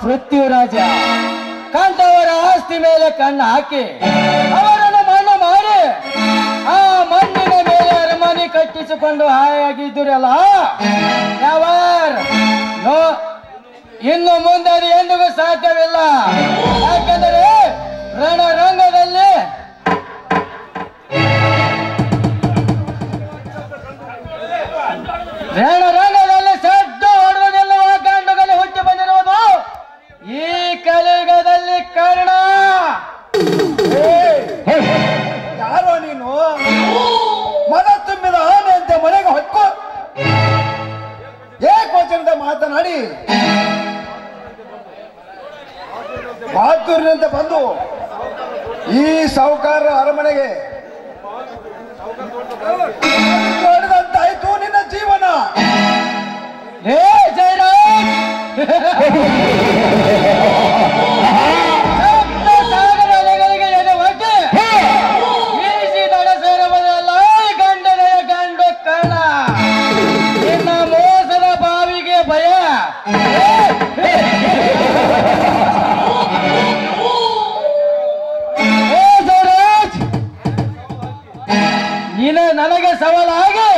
ಪೃಥ್ವಿರಾಜ ಕಂಡವರ ಆಸ್ತಿ ಮೇಲೆ ಕಣ್ಣು ಹಾಕಿ ಅವರನ್ನು ಮಣ್ಣು ಮಾಡಿ ಆ ಮಣ್ಣಿನ ಮೇಲೆ ಅರಮನೆ ಕಟ್ಟಿಸಿಕೊಂಡು ಹಾಯಾಗಿದ್ದುರಲ್ಲ ನೋ ಇನ್ನು ಮುಂದೆ ಅದು ಎಂದಿಗೂ ಸಾಧ್ಯವಿಲ್ಲ. ಯಾಕಂದರೆ ರಣರಂಗದಲ್ಲಿ ಸಡ್ಡು ಹೊಡೆದೆಲ್ಲವ ಗಂಡುಗಲ್ಲಿ ಹುಟ್ಟಿ ಬಂದಿರುವುದು ಈ ಕಲಿಯುಗದಲ್ಲಿ ಕರ್ಣ. ಯಾರೋ ನೀನು ಮನ ತುಂಬಿದ ಆನೆಯಂತೆ ಮನೆಗೆ ಹೊಕ್ಕು ಏಕವಚನದ ಮಾತನಾಡಿ ಬಹದ್ದೂರಿನಂತೆ ಬಂದು ಈ ಸಾಹುಕಾರ ಅರಮನೆಗೆ ಹೊಡೆದಂತಾಯ್ತು ನಿನ್ನ ಜೀವನ. ಹೇ ಜಯರಾಜ್, ಸಾಗರ ಅಲೆಗಳಿಗೆ ಎದೆ ಒಡ್ಡಿ ಈಸಿ ದಡ ಸೇರಬಲ್ಲ ಗಂಡನೆಯ ಗಂಡು ಕಣ. ನಿನ್ನ ಮೋಸದ ಬಾವಿಗೆ ಭಯ. ನನಗೆ ಸವಾಲಾಗಿ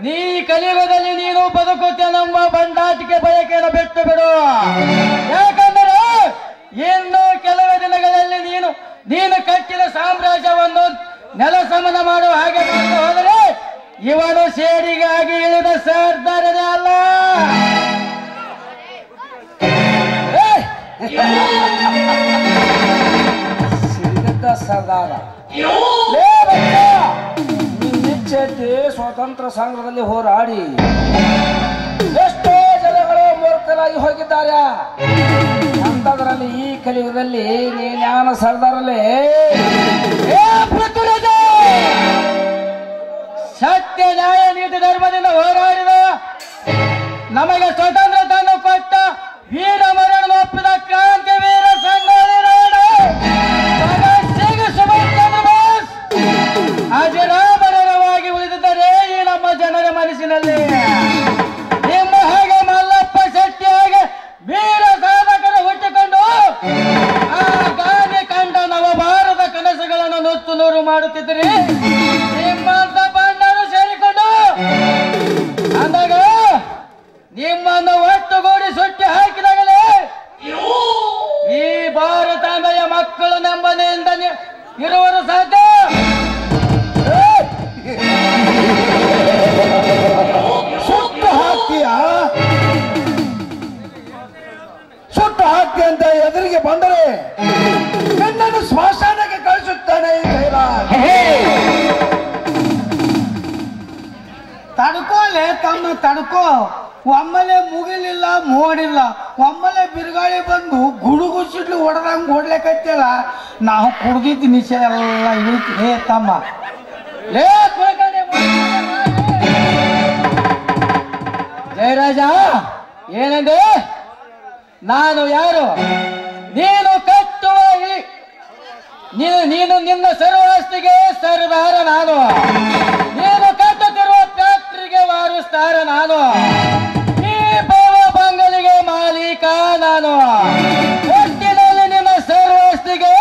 ನೀ ಕಲಿಯುಗದಲ್ಲಿ ನೀನು ಬದುಕುತ್ತೇನೆಂಬ ಬಂಡಾಟಿಕೆ ಬಯಕೆಯನ್ನು ಬಿಟ್ಟು ಬಿಡು. ಯಾಕಂದರೆ ಇನ್ನು ಕೆಲವೇ ದಿನಗಳಲ್ಲಿ ನೀನು ಕಟ್ಟಿದ ಸಾಮ್ರಾಜ್ಯವನ್ನು ನೆಲಸಮನ ಮಾಡುವ ಹಾಗೆ ಮಾಡಲು ಹೋದರೆ ಇವನು ಸೇಡಿಗಾಗಿ ಇಳಿದ ಸರ್ದಾರನೇ ಅಲ್ಲ. ಸರ್ದಾರ ನಿನ್ನಿಚ್ಛೆಯಂತೆ ಸ್ವಾತಂತ್ರ್ಯ ಸಂಗ್ರಹದಲ್ಲಿ ಹೋರಾಡಿ ಎಷ್ಟೋ ಜನಗಳು ಮೂರ್ಖರಾಗಿ ಹೋಗಿದ್ದಾರೆ. ಅಂತದರಲ್ಲಿ ಈ ಕಲಿಯುಗದಲ್ಲಿ ನೀನ್ಯಾನ ಸರ್ದಾರಲ್ಲೇ ಸತ್ಯ ನ್ಯಾಯ ನೀತಿ ಧರ್ಮದಿಂದ ಹೋರಾಡಿದ ನಮಗೆ ಸ್ವತಂತ್ರ ತಂದು ಕೊಟ್ಟ ವೀರ ಮರಣ ಒಪ್ಪಿದ ಕ್ರಾಂತಿ ವೀರ ಸಂಗೊಳ್ಳಿ ಸುಭಾಷ್ ಚಂದ್ರ ಬೋಸ್ ಅಜರಾಮರವಾಗಿ ಉಳಿದಿದ್ದರೆ ಈ ನಮ್ಮ ಜನರ ಮನಸ್ಸಿನಲ್ಲಿ. ನಿಮ್ಮ ಹಾಗೆ ಮಲ್ಲಪ್ಪ ಶೆಟ್ಟಿ ಹಾಗೆ ವೀರ ಸಾಧಕರು ಹುಟ್ಟಿಕೊಂಡು ಆ ಗಾಂಧಿ ಕಂಡ ನವಭಾರತ ಕನಸುಗಳನ್ನು ನುಚ್ಚು ನೂರು ಮಾಡುತ್ತಿದ್ದರೆ ನಿಮ್ಮಂತ ಬಂಡರು ಸೇರಿಕೊಂಡು ಅಂದಾಗ ನಿಮ್ಮನ್ನು ಒಟ್ಟುಗೂಡಿ ಸುಟ್ಟಿ ಹಾಕಿದಾಗಲೇ ಈ ಭಾರತಾಂಬೆಯ ಮಕ್ಕಳು ನೆಮ್ಮದಿಯಿಂದ ಇರುವರು ಸಾಧ್ಯ. ಸುಟ್ಟು ಹಾಕ್ತಿ ಅಂತ ಎದುರಿಗೆ ಬಂದರೆ ನನ್ನನ್ನು ಸ್ಮಶಾನಕ್ಕೆ ಕಳಿಸುತ್ತಾನೆ ಈ ಜಯರಾಜ್. ತಡ್ಕೋಲೆ ತಮ್ಮ ತಡ್ಕೋ. ಒಮ್ಮೆಲೆ ಮುಗಿಲಿಲ್ಲ ಮೋಡಿಲ್ಲ, ಒಮ್ಮೆಲೆ ಬಿರುಗಾಳಿ ಬಂದು ಗುಡುಗು ಸಿಡ್ಲು ಹೊಡೆದಂಗೆ ಹೊಡ್ಲಿಕ್ಕಲ್ಲ. ನಾವು ಕುಡ್ದಿದ್ದು ನಿಶೆ ಎಲ್ಲ ಇಳಿತೀವಿ ತಮ್ಮ. ಜಯರಾಜ ಏನಂದೆ? ನಾನು ಯಾರು? ನೀನು ಕಟ್ಟುವ ನೀನು ನಿನ್ನ ಸರ್ವಾಸ್ತಿಗೆ ಸರ್ದಾರ ನಾನು. ನೀನು ಕಟ್ಟುತ್ತಿರುವ ಫ್ಯಾಕ್ಟ್ರಿಗೆ ವಾರಿಸ್ತಾರ ನಾನು. ಈ ಬಂಗಲಿಗೆ ಮಾಲೀಕ ನಾನು. ಒಟ್ಟಿನಲ್ಲಿ ನಿನ್ನ ಸರ್ವಾಸ್ತಿಗೆ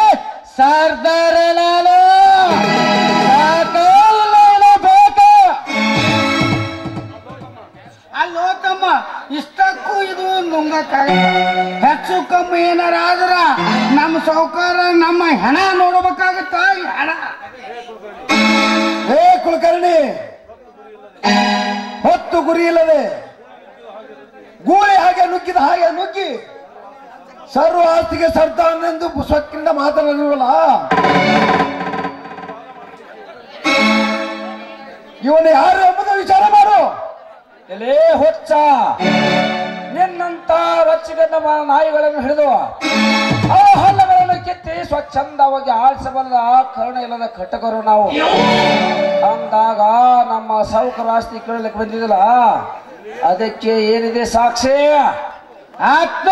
ಸರ್ದಾರ ನಾನು. ಅಲ್ಲೋ ತಮ್ಮ, ಇಷ್ಟಕ್ಕೂ ಇದು ನುಂಗಕ್ಕಾಗಲ್ಲ. ಹೆಚ್ಚು ಕಮ್ಮಿ ಏನಾರ ಆದ್ರ ನಮ್ಮ ಸೌಕಾರ ನಮ್ಮ ಹೆಣ ನೋಡ್ಬೇಕಾಗತ್ತ. ಹೆಣ ಹೇ ಕುಲಕರ್ಣಿ, ಹೊತ್ತು ಗುರಿ ಇಲ್ಲದೆ ಗೂಳಿ ಹಾಗೆ ನುಗ್ಗಿದ ಹಾಗೆ ನುಗ್ಗಿ ಸರ್ವ ಆಸ್ತಿಗೆ ಸರ್ದಾರನೆಂದು ಸ್ವಕ್ಕಿಂದ ಮಾತನಾಡಿರುವಲ್ಲ, ಇವನು ಯಾರು ಎಂಬುದು ವಿಚಾರ ಮಾಡು. ಎಲೇ ಹೊಚ್ಚ, ನಿನ್ನಂತ ರೊಚ್ಚಿಗನ್ನ ನಾಯಿಗಳನ್ನು ಹಿಡಿದು ಆ ಹಲ್ಲಗಳನ್ನು ಕಿತ್ತಿ ಸ್ವಚ್ಛಂದವಾಗಿ ಆಳಿಸಬಲ್ಲದ ಕರುಣೆ ಇಲ್ಲದ ಕಟಕರು ನಾವು. ಅಂದಾಗ ನಮ್ಮ ಸಾಹುಕಾರ ಆಸ್ತಿ ಕೇಳಲಿಕ್ಕೆ ಬಂದಿದ್ದಲ್ಲ, ಅದಕ್ಕೆ ಏನಿದೆ ಸಾಕ್ಷಿ? ಆತ್ಮ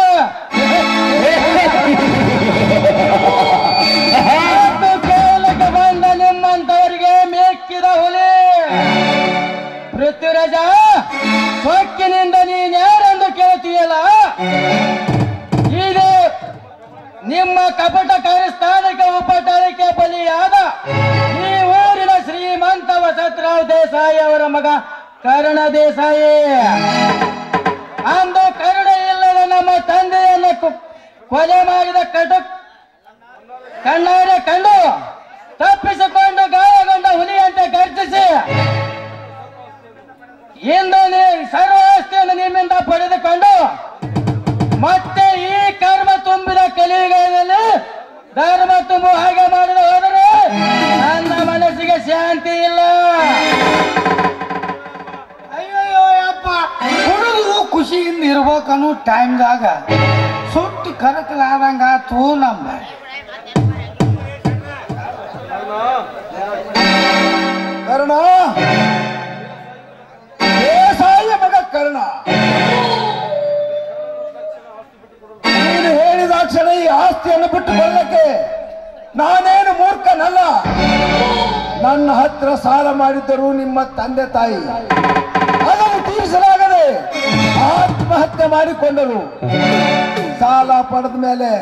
ಕೇಳಲಿಕ್ಕೆ ಬಂದ ನಿಮ್ಮಂತವರಿಗೆ ಮೇಕ್ಕಿದ ಹುಲಿ ಪೃಥ್ವಿರಾಜ, ಸೊಕ್ಕಿನಿಂದ ನೀನ್ ಯಾರೆಂದು ಕೇಳ್ತೀಯಲ್ಲ, ಇದೇ ಗುಲಾಬರಾವ್ ದೇಸಾಯಿ ಅವರ ಮಗ ಕರ್ಣ ದೇಸಾಯಿ. ಅಂದು ಕರುಣೆ ಇಲ್ಲದ ನಮ್ಮ ತಂದೆಯನ್ನು ಕೊಲೆ ಮಾಡಿದ ಕಣ್ಣಾರೆ ಕಂಡು ತಪ್ಪಿಸಿಕೊಂಡು ಗಾಯಗೊಂಡ ಹುಲಿಯಂತೆ ಗರ್ಜಿಸಿ ಇಂದು ಸರ್ವ ಆಸ್ತಿಯನ್ನು ನಿಮ್ಮಿಂದ ಪಡೆದುಕೊಂಡು ಮತ್ತೆ ಈ ಕರ್ಮ ತುಂಬಿದ ಕಲಿಯುಗದಲ್ಲಿ ಧರ್ಮ ತುಂಬು ಹಾಗೆ ಮಾಡಿದ ಹೋದರೆ ನನ್ನ ಮನಸ್ಸಿಗೆ ಶಾಂತಿ ಇಲ್ಲ. ಅಯ್ಯೋ ಯಪ್ಪ, ಹುಡುಗರು ಖುಷಿಯಿಂದ ಇರ್ಬೇಕನ್ನೋ ಟೈಮ್ದಾಗ ಸುಟ್ಟು ಕರಕಲಾದಂಗ ಆತು ನಮ್ಮ. ಕರ್ಣ ದೇಸಾಯಿಯ ಮಗ ಕರ್ಣ, ನೀನು ಹೇಳಿದ ಕ್ಷಣ ಈ ಆಸ್ತಿಯನ್ನು ಬಿಟ್ಟು ಬರಲಿಕ್ಕೆ ನಾನೇನು ಮೂರ್ಖನಲ್ಲ. ನನ್ನ ಹತ್ರ ಸಾಲ ಮಾಡಿದ್ದರು ನಿಮ್ಮ ತಂದೆ ತಾಯಿ, ಅದನ್ನು ತೀರಿಸಲಾಗದೆ ಆತ್ಮಹತ್ಯೆ ಮಾಡಿಕೊಂಡರು. ಸಾಲ ಪಡೆದ ಮೇಲೆ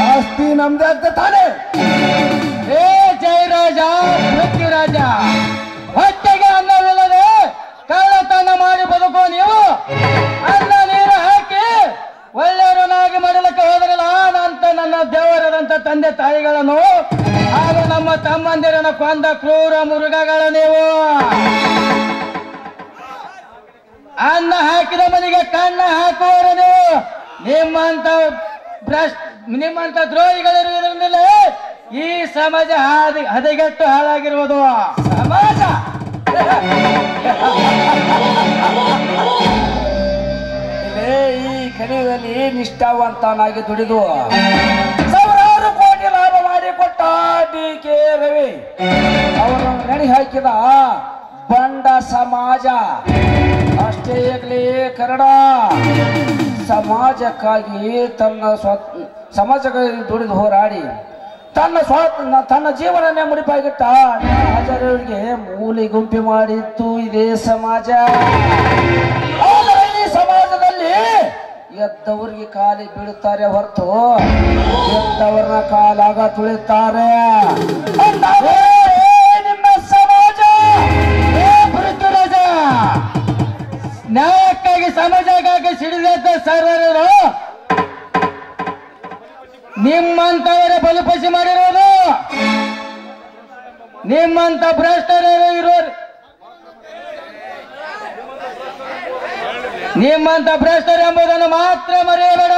ಆಸ್ತಿ ನಮ್ದೇ ಅಂತ ತಾನೆ. ಏ ಜಯರಾಜ, ಮೃತ್ಯುರಾಜ, ಹೊಟ್ಟೆಗೆ ಅನ್ನವಿಲ್ಲದೆ ಕಳ್ಳತನ ಮಾಡಿ ಬದುಕೋ ನೀವು ಅನ್ನ ನೀರು ಹಾಕಿ ಒಳ್ಳೆಯವರನ್ನಾಗಿ ಮಾಡಲಿಕ್ಕೆ ಹೋದ್ರಲ್ಲ ಅಂತ ನನ್ನ ದೇವರದಂತ ತಂದೆ ತಾಯಿಗಳನ್ನು ಹಾಗೂ ನಮ್ಮ ತಮ್ಮಂದಿರನ್ನ ಕೊಂದ ಕ್ರೂರ ಮೃಗಗಳ ನೀವು. ಅನ್ನ ಹಾಕಿದ ಮನೆಗೆ ಕಣ್ಣ ಹಾಕುವವರು ನೀವು. ನಿಮ್ಮಂತ ದ್ರೋಹಿಗಳಿರುವುದರಿಂದ ಈ ಸಮಾಜ ಹದಗೆಟ್ಟು ಹಾಳಾಗಿರುವುದು. ಸಮಾಜ ಈ ಕಲಿಯುಗದಲ್ಲಿ ನಿಷ್ಠಾವಂತನಾಗಿ ದುಡಿದು ಸಾವಿರಾರು ಕೋಟಿ ಲಾಭ ಮಾಡಿಕೊಟ್ಟ ಡಿ.ಕೆ. ರವಿ ಅವರನ್ನು ನೆನೆ ಹಾಕಿದ ಬಂಡ ಸಮಾಜ ಅಷ್ಟೇ ಆಗಲಿ. ಕನ್ನಡ ಸಮಾಜಕ್ಕಾಗಿ ಸಮಾಜಕ್ಕಾಗಿ ದುಡಿದು ಹೋರಾಡಿ ತನ್ನ ಜೀವನನೇ ಮುಡಿಪಾಗಿಟ್ಟ ಹಾಜರವರಿಗೆ ಮೂಲೆ ಗುಂಪಿ ಮಾಡಿತ್ತು ಇದೇ ಸಮಾಜ. ಈ ಸಮಾಜದಲ್ಲಿ ಎದ್ದವರಿಗೆ ಕಾಲಿ ಬೀಳುತ್ತಾರೆ ಹೊರತು ಎದ್ದವರನ್ನ ಕಾಲಾಗ ತುಳಿತಾರೆ. ನಿಮ್ಮ ಸಮಾಜ ಪೃಥ್ವಿರಾಜ, ನ್ಯಾಯಕ್ಕಾಗಿ ಸಮಾಜಕ್ಕಾಗಿ ಸಿಡಿದ ಸರ್ವರು ನಿಮ್ಮಂತವರೇ ಬಲಿಪಶಿ ಮಾಡಿರೋದು. ನಿಮ್ಮಂತ ಭ್ರಷ್ಟರು ಇರೋರು, ನಿಮ್ಮಂತ ಭ್ರಷ್ಟರು ಎಂಬುದನ್ನು ಮಾತ್ರ ಮರೆಯಬೇಡ.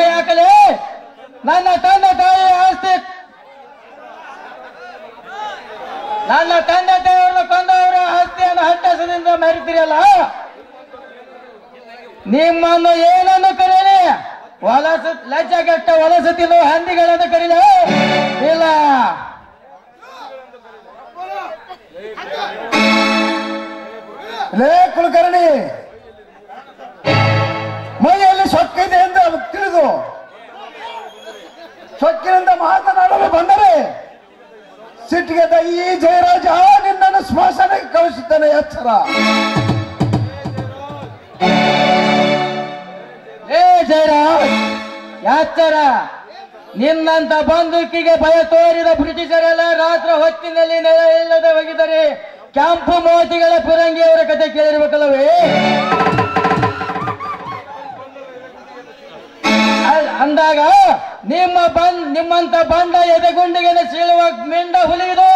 ಯಾಕಲೇ ನನ್ನ ತಂದೆ ತಾಯಿ ಆಸ್ತಿ, ನನ್ನ ತಂದೆ ತಾಯಿಯವ್ರನ್ನ ಕೊಂದವರ ಆಸ್ತಿಯನ್ನು ಹಟ್ಟಸದಿಂದ ಮೆರಿತೀರಲ್ಲ, ನಿಮ್ಮನ್ನು ಏನನ್ನು ಕರೀಲಿ? ಲಜ್ಜೆಗೆಟ್ಟ ವಲಸತಿಲು ಹಂದಿಗಳನ್ನು ಕರೀಲಿ? ಇಲ್ಲ. ಲೇ ಕುಲಕರ್ಣಿ, ಮೈಯಲ್ಲಿ ಸೊಕ್ಕಿದೆ ಎಂದು ತಿಳಿದು ಸೊಕ್ಕಿನಿಂದ ಮಾತನಾಡಲು ಬಂದರೆ ಸಿಟ್ಟಿಗೆದ್ದ ಈ ಜಯರಾಜ ನಿನ್ನನ್ನು ಸ್ಮಶಾನಕ್ಕೆ ಕಳಿಸುತ್ತಾನೆ. ಎಚ್ಚರ. ಏ ಜಯರಾಜ್, ಎಚ್ಚರ. ನಿನ್ನಂತ ಬಂದೂಕಿಗೆ ಭಯ ತೋರಿದ ಬ್ರಿಟಿಷರೆಲ್ಲ ರಾತ್ರಿ ಹೊತ್ತಿನಲ್ಲಿ ನೆಲ ಇಲ್ಲದೆ ಹೋಗಿದ್ದಾರೆ. ಕೆಂಪು ಮೋತಿಗಳ ಫಿರಂಗಿಯವರ ಕತೆ ಕೇಳಿರ್ಬೇಕಲ್ಲವೇ? ಅಂದಾಗ ನಿಮ್ಮಂತ ಬಂಡ ಎದೆಗುಂಡಿಗೆ ಸೀಳುವ ಮಿಂಡ ಹುಲಿದು.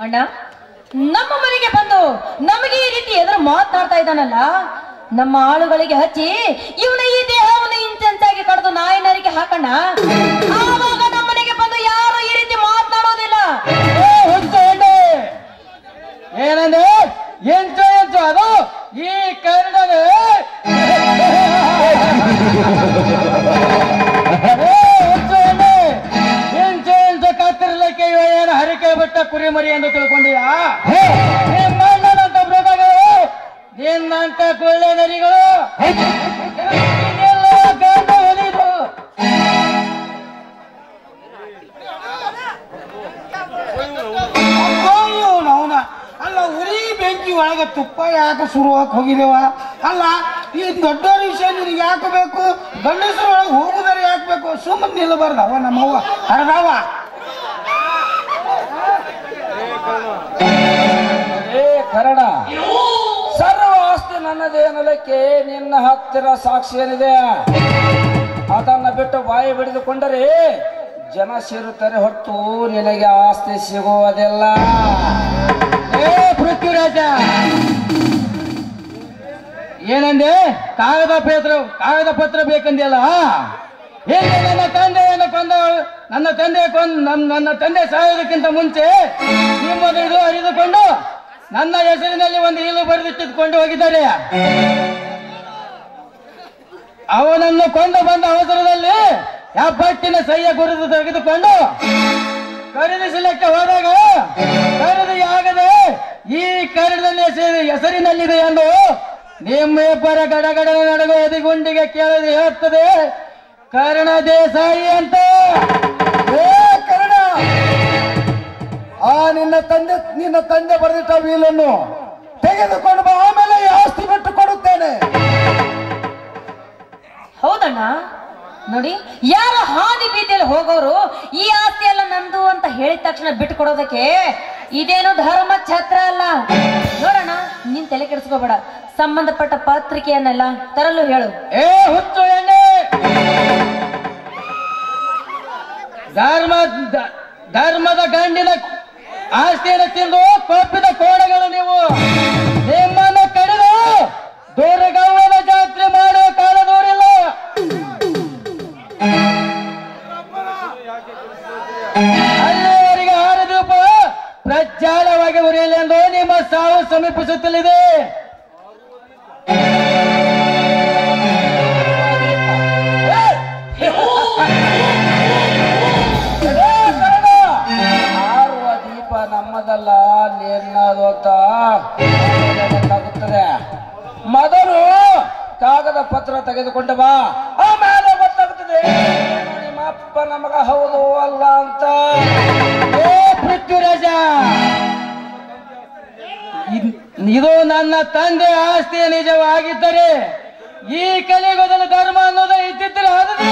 ಅಣ್ಣ, ನಮ್ಮ ಮನೆಗೆ ಬಂದು ನಮಗೆ ಈ ರೀತಿ ಎದುರು ಮಾತನಾಡ್ತಾ ಇದ್ದಾನಲ್ಲ, ನಮ್ಮ ಆಳುಗಳಿಗೆ ಹಚ್ಚಿ ಇವನ ಈ ದೇಹವನ್ನು ಇಂಚೆಂಚಾಗಿ ಕಡ್ದು ನಾಯಿನರಿಗೆ ಹಾಕಣ್ಣ. ಆವಾಗ ನಮ್ಮ ಮನೆಗೆ ಬಂದು ಯಾರು ಈ ರೀತಿ ಮಾತನಾಡೋದಿಲ್ಲ. ಏನಂದ್ರೆ ಎಂಚು ಅದು ಈ ಕರ್ಣನೇ ಕತ್ತಿರ್ಲಿಕ್ಕೆ ಏನು ಹರಿಕೆ ಬಿಟ್ಟ ಕುರಿ ಮರಿ ಎಂದು ತಿಳ್ಕೊಂಡಿಯಾ? ನಿಮ್ಮಣ್ಣನಂತ ಮೃಗಗಳು ನಿನ್ನಂತ ಕೊಳ್ಳೆ ನರಿಗಳು ಇದೆಲ್ಲ ಗಂಡ ಹೊಲಿದು ಅವನ ಅಲ್ಲ ಉರಿ ಬೆಂಕಿ ಒಳಗೆ ತುಪ್ಪ ಯಾಕೆ ಶುರುವಾಗಿ ಹೋಗಿದೇವ ಅಲ್ಲ ಈ ದೊಡ್ಡವ್ರ ವಿಷಯ ನಿನಗೆ ಯಾಕೆ ಬೇಕು ಗಂಡಸರ ಒಳಗೆ ಹೋಗುದಾರೆ ಯಾಕೆ ಬೇಕು ಸುಮ್ಮನೆ ನಿಲ್ಲಬಾರ್ದವ ನಮ್ಮವ್ವ ಹರದವ ಏ ಕರಡ ಸರ್ವ ಆಸ್ತಿ ನನ್ನದೇನಲಕ್ಕೆ ನಿನ್ನ ಹತ್ತಿರ ಸಾಕ್ಷಿ ಏನಿದೆ ಅದನ್ನ ಬಿಟ್ಟು ಬಾಯಿ ಬಿಡಿದುಕೊಂಡರೆ ಜನ ಸೇರುತ್ತಾರೆ ಹೊರತು ನಿನಗೆ ಆಸ್ತಿ ಸಿಗುವುದಿಲ್ಲ. ಏ ಪೃಥ್ವಿರಾಜ ಏನಂದೆ? ಕಾಗದ ಪತ್ರ ಬೇಕಂದೆಲ್ಲ. ಹೇಗೆ ನನ್ನ ತಂದೆಯನ್ನು ಕೊಂದ ನನ್ನ ತಂದೆ ಸಾಯೋದಕ್ಕಿಂತ ಮುಂಚೆ ನಿಮ್ಮದು ಇದು ಅರಿದುಕೊಂಡು ನನ್ನ ಹೆಸರಿನಲ್ಲಿ ಒಂದು ಇಲು ಬರೆದಿಟ್ಟುಕೊಂಡು ಹೋಗಿದ್ದಾರೆ. ಅವನನ್ನು ಕೊಂದು ಬಂದ ಅವಸರದಲ್ಲಿ ಹೆಬ್ಬಟ್ಟಿನ ಸಹ್ಯ ಗುರುತು ತೆಗೆದುಕೊಂಡು ಖರೀದಿಸಲಿಕ್ಕೆ ಹೋದಾಗ ಖರೀದಿಯಾಗದೆ ಈ ಕರಡದಲ್ಲಿ ಹೆಸರಿನಲ್ಲಿದೆ ಎಂದು ನಿಮ್ಮಿಬ್ಬರ ಗಡಗಡ ನಡುವೆ ಎದಿಗುಂಡಿಗೆ ಕೇಳದೆ ಹೇಳುತ್ತದೆ ಕರ್ಣ ದೇಸಾಯಿ ಅಂತ. ಏ ಕರ್ಣ, ಆ ನಿನ್ನ ತಂದೆ ಬರೆದಿಟ್ಟ ವೀಲನ್ನು ತೆಗೆದುಕೊಂಡು ಬಾ, ಆಮೇಲೆ ಈ ಆಸ್ತಿ ಬಿಟ್ಟು ಕೊಡುತ್ತೇನೆ. ಹೌದಣ್ಣ, ನೋಡಿ ಯಾರ ಹಾದಿ ಬೀದಿಯಲ್ಲಿ ಹೋಗೋರು ಈ ಆಸ್ತಿ ಎಲ್ಲ ನಂದು ಅಂತ ಹೇಳಿದ ತಕ್ಷಣ ಬಿಟ್ಟು ಕೊಡೋದಕ್ಕೆ ಇದೇನು ಧರ್ಮ ಛತ್ರ ಅಲ್ಲ. ನೋಡೋಣ, ನೀನ್ ತಲೆ ಕೆಡಿಸ್ಕೋಬೇಡ, ಸಂಬಂಧಪಟ್ಟ ಪತ್ರಿಕೆಯನ್ನೆಲ್ಲ ತರಲು ಹೇಳು. ಏ ಹುಚ್ಚು ಎಣ್ಣೆ, ಧರ್ಮದ ಗಂಡಿನ ಆಸ್ತಿಯನ್ನು ತಿಂದು ಕೊಪ್ಪಿದ ಕೋಣಗಳು ನೀವು. ನಿಮ್ಮನ್ನು ಕಡಿದು ದೂರಗವ್ವನ ಜಾತ್ರೆ ಮಾಡುವ ಕಾಲ ದೂರಿಲ್ಲ. ಅಲ್ಲಿವರೆಗೆ ಹಾರದೀಪ ಪ್ರಜ್ವಾಲವಾಗಿ ಉರಿಯಲಿ ಎಂದು ನಿಮ್ಮ ಸಾವು ಸಮೀಪಿಸುತ್ತಲಿದೆ. ಆರುವ ದೀಪ ನಮ್ಮದಲ್ಲ, ನಿನ್ನದು ಅಂತ ಗೊತ್ತಾಗುತ್ತದೆ. ಮೊದಲು ಕಾಗದ ಪತ್ರ ತೆಗೆದುಕೊಂಡ ಬಾ, ಆಮೇಲೆ ಗೊತ್ತಾಗುತ್ತದೆ ನಿಮ್ಮ ಅಪ್ಪ ನಮಗ ಹೌದು ಅಲ್ಲ ಅಂತ. ಏ ಪೃಥ್ವಿರಾಜ, ಇದು ನನ್ನ ತಂದೆ ಆಸ್ತಿಯ ನಿಜವಾಗಿದ್ದರೆ ಈ ಕಲಿಯುಗದಲ್ಲಿ ಧರ್ಮ ಅನ್ನೋದು ಇದ್ದಿದ್ದರೆ ಆದ್ರೆ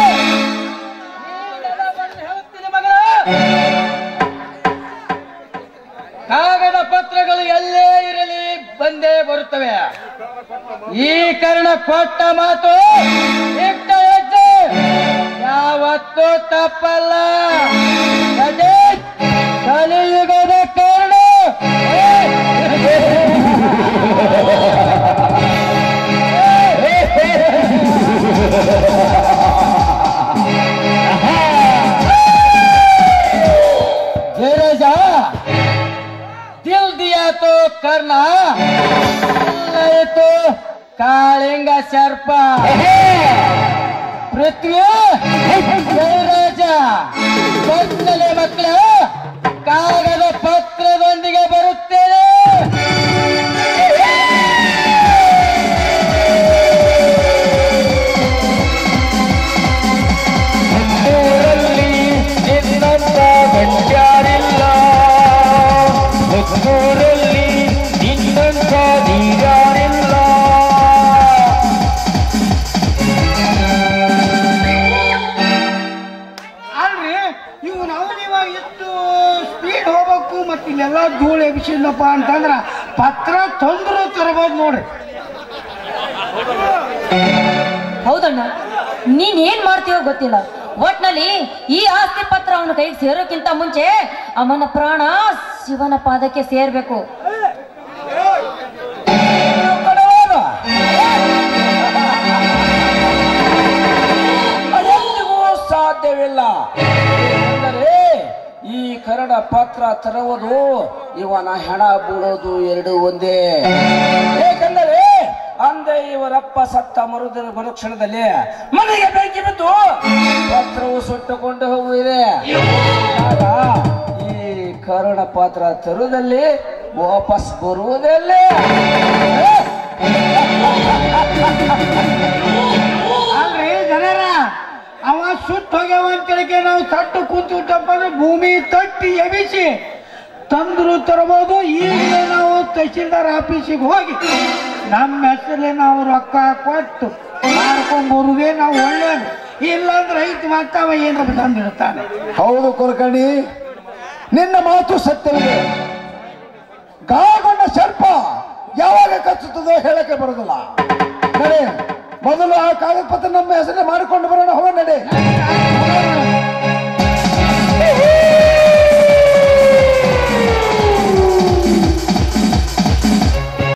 ಹೇಳುತ್ತೀನಿ ಮಗ, ಕಾಗದ ಪತ್ರಗಳು ಎಲ್ಲೇ ಇರಲಿ ಬಂದೇ ಬರುತ್ತವೆ. ಈ ಕರ್ಣ ಕೊಟ್ಟ ಮಾತು ಇಟ್ಟ ಹೆಜ್ಜೆ ಯಾವತ್ತೂ ತಪ್ಪಲ್ಲ. ಕಲಿಯುಗದ ಕರ್ಣ जरा दिल दिया तो करना, नहीं तो कालेंगा सर्प. पृथ्वी जय राजा ಬಂದಲೆ ಮಕ್ಕಳ ಕಾಗದ ಪತ್ರದೊಂದಿಗೆ ಬರುತ್ತೇನೆ. ನಿನ್ನಂತ ಗಂಡ್ಯಾರಿಲ್ಲ, ಮುತ್ತೂರಲ್ಲಿ ನಿನ್ನಂತ ನೀರ್ಯಾರಿಲ್ಲ. ಅಲ್ರಿ ಇವು ನಾವು ಎಷ್ಟು ಸ್ಪೀಡ್ ಹೋಗ್ಬೇಕು ಮತ್ತೆ ಇಲ್ಲೆಲ್ಲ ಧೂಳು ಎಬ್ಸಿದ್ನಪ್ಪ ಅಂತಂದ್ರ ಪತ್ರ ತೊಂದ್ರು ತರಬಹುದು ನೋಡ್ರಿ. ಹೌದಣ್ಣ, ನೀನ್ ಏನ್ ಮಾಡ್ತೀವೋ ಗೊತ್ತಿಲ್ಲ, ಒಟ್ನಲ್ಲಿ ಈ ಆಸ್ತಿ ಪತ್ರ ಅವನ ಕೈಗೆ ಸೇರೋಕ್ಕಿಂತ ಮುಂಚೆ ಅವನ ಪ್ರಾಣ ಶಿವನ ಪಾದಕ್ಕೆ ಸೇರ್ಬೇಕು. ಅದೆಂದಿಗೂ ಸಾಧ್ಯವಿಲ್ಲ. ಏಕೆಂದರೆ ಈ ಕರಡ ಪತ್ರ ತರುವುದು ಇವನ ಹೆಣ ಬೀಳೋದು ಎರಡು ಒಂದೇ. ಏಕೆಂದರೆ ಅಂದೇ ಇವರಪ್ಪ ಸತ್ತ ಮರುಕ್ಷಣದಲ್ಲಿ ಮನೆಗೆ ಬೆಂಕಿ ಬಿದ್ದು ಪತ್ರವು ಸುಟ್ಟುಕೊಂಡು ಹೋಗಿದೆ. ಆಗ ಈ ಕರುಣ ಪಾತ್ರ ತರುವುದಲ್ಲಿ ವಾಪಸ್ ಬರುವುದಲ್ಲೇ ಅಲ್ರಿ ಜನರ ಅವ ಸುತ್ತ ಹೋಗ್ಯಾವ ಅಂತೇಳಿಕೆ ನಾವು ತಟ್ಟು ಕೂತ್ಬಿಟ್ಟಪ್ಪ ಅಂದ್ರೆ ಭೂಮಿ ತಟ್ಟಿ ಎಬಿಸಿ ತಂದ್ರು ತರಬಹುದು. ಈಗ ನಾವು ತಹಶೀಲ್ದಾರ್ ಆಫೀಸಿಗೆ ಹೋಗಿ ನಮ್ಮ ಹೆಸರಲ್ಲಿ ನಾವು ರೊಕ್ಕ ಕೊಟ್ಟು ಮಾಡ್ಕೊಂಡ್ ಬರುದೇ ನಾವು ಒಳ್ಳೇದು. ಇಲ್ಲಾಂದ್ರೆ ರೈತ ಮಕ್ಕವ ಏನಾರ ತಂದಿರ್ತಾನೆ. ಹೌದು ಕುಲಕರ್ಣಿ, ನಿನ್ನ ಮಾತು ಸತ್ಯವಿದೆ. ಗಾಯಗೊಂಡ ಸರ್ಪ ಯಾವಾಗ ಕಚ್ಚುತ್ತದೋ ಹೇಳಕ್ಕೆ ಬರೋದಿಲ್ಲ. ನಡೆ, ಮೊದಲು ಆ ಕಾಗದ ಪತ್ರ ನಮ್ಮ ಹೆಸರೇ ಮಾಡಿಕೊಂಡು ಬರೋಣ. ಹೋಗ ನಡೆ.